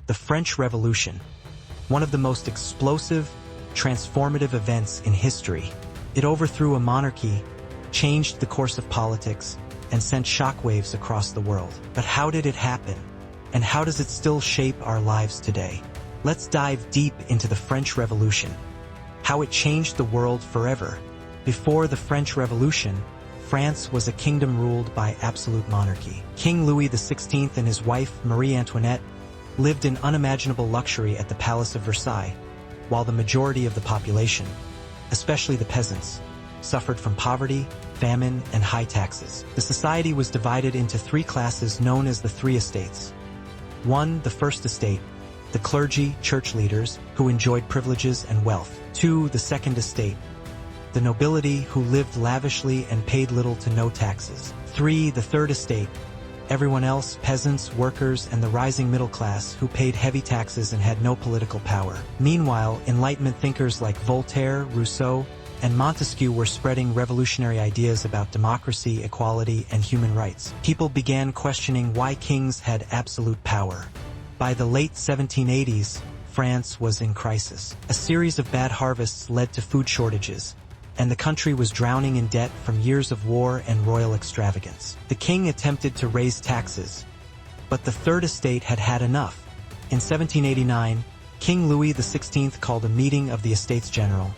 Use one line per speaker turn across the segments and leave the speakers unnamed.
The French Revolution, one of the most explosive, transformative events in history. It overthrew a monarchy, changed the course of politics, and sent shockwaves across the world. But how did it happen? And how does it still shape our lives today? Let's dive deep into the French Revolution, how it changed the world forever. Before the French Revolution, France was a kingdom ruled by absolute monarchy. King Louis XVI and his wife, Marie Antoinette, lived in unimaginable luxury at the Palace of Versailles, while the majority of the population, especially the peasants, suffered from poverty, famine, and high taxes. The society was divided into three classes known as the Three Estates. 1. The First Estate, the clergy, church leaders, who enjoyed privileges and wealth. 2. The Second Estate, the nobility, who lived lavishly and paid little to no taxes. 3. The Third Estate, everyone else, peasants, workers, and the rising middle class, who paid heavy taxes and had no political power. Meanwhile, Enlightenment thinkers like Voltaire, Rousseau, and Montesquieu were spreading revolutionary ideas about democracy, equality, and human rights. People began questioning why kings had absolute power. By the late 1780s, France was in crisis. A series of bad harvests led to food shortages, and the country was drowning in debt from years of war and royal extravagance. The king attempted to raise taxes, but the Third Estate had had enough. In 1789, King Louis XVI called a meeting of the Estates General,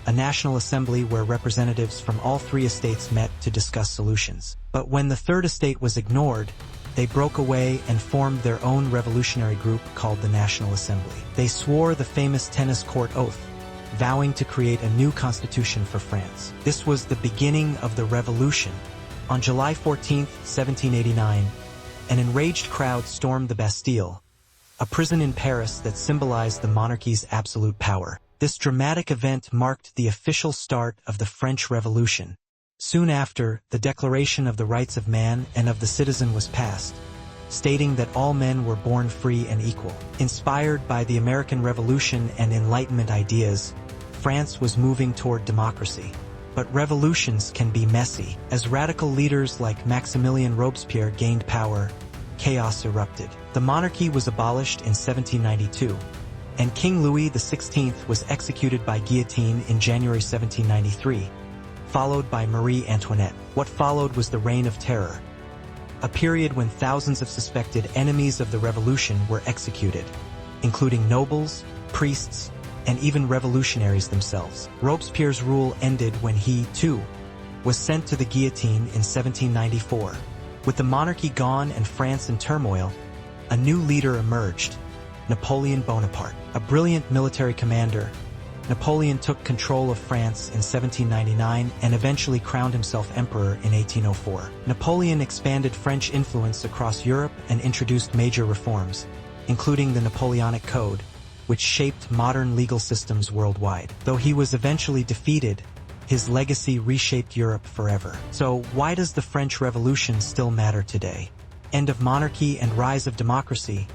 a national assembly where representatives from all three estates met to discuss solutions. But when the Third Estate was ignored, they broke away and formed their own revolutionary group called the National Assembly. They swore the famous tennis court oath, vowing to create a new constitution for France. This was the beginning of the revolution. On July 14, 1789, an enraged crowd stormed the Bastille, a prison in Paris that symbolized the monarchy's absolute power. This dramatic event marked the official start of the French Revolution. Soon after, the Declaration of the Rights of Man and of the Citizen was passed, stating that all men were born free and equal. Inspired by the American Revolution and Enlightenment ideas, France was moving toward democracy. But revolutions can be messy. As radical leaders like Maximilien Robespierre gained power, chaos erupted. The monarchy was abolished in 1792, and King Louis XVI was executed by guillotine in January 1793, followed by Marie Antoinette. What followed was the Reign of Terror, a period when thousands of suspected enemies of the revolution were executed, including nobles, priests, and even revolutionaries themselves. Robespierre's rule ended when he, too, was sent to the guillotine in 1794. With the monarchy gone and France in turmoil, a new leader emerged, Napoleon Bonaparte. A brilliant military commander, Napoleon took control of France in 1799 and eventually crowned himself emperor in 1804. Napoleon expanded French influence across Europe and introduced major reforms, including the Napoleonic Code, which shaped modern legal systems worldwide. Though he was eventually defeated, his legacy reshaped Europe forever. So why does the French Revolution still matter today? End of monarchy and rise of democracy.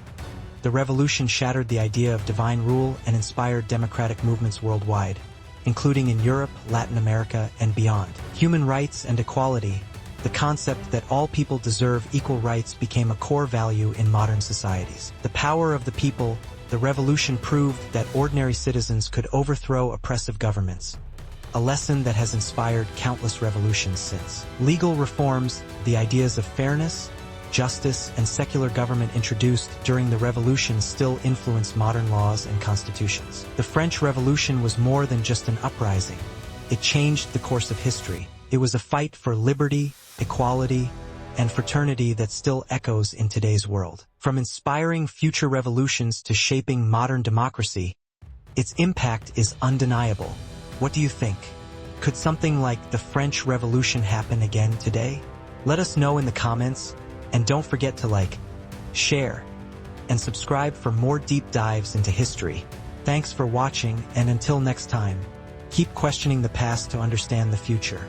The revolution shattered the idea of divine rule and inspired democratic movements worldwide, including in Europe, Latin America, and beyond. Human rights and equality, the concept that all people deserve equal rights, became a core value in modern societies. The power of the people. The revolution proved that ordinary citizens could overthrow oppressive governments, a lesson that has inspired countless revolutions since. Legal reforms, the ideas of fairness, justice, and secular government introduced during the revolution still influence modern laws and constitutions. The French Revolution was more than just an uprising. It changed the course of history. It was a fight for liberty, equality, and fraternity that still echoes in today's world. From inspiring future revolutions to shaping modern democracy, its impact is undeniable. What do you think? Could something like the French Revolution happen again today? Let us know in the comments, and don't forget to like, share, and subscribe for more deep dives into history. Thanks for watching, and until next time, keep questioning the past to understand the future.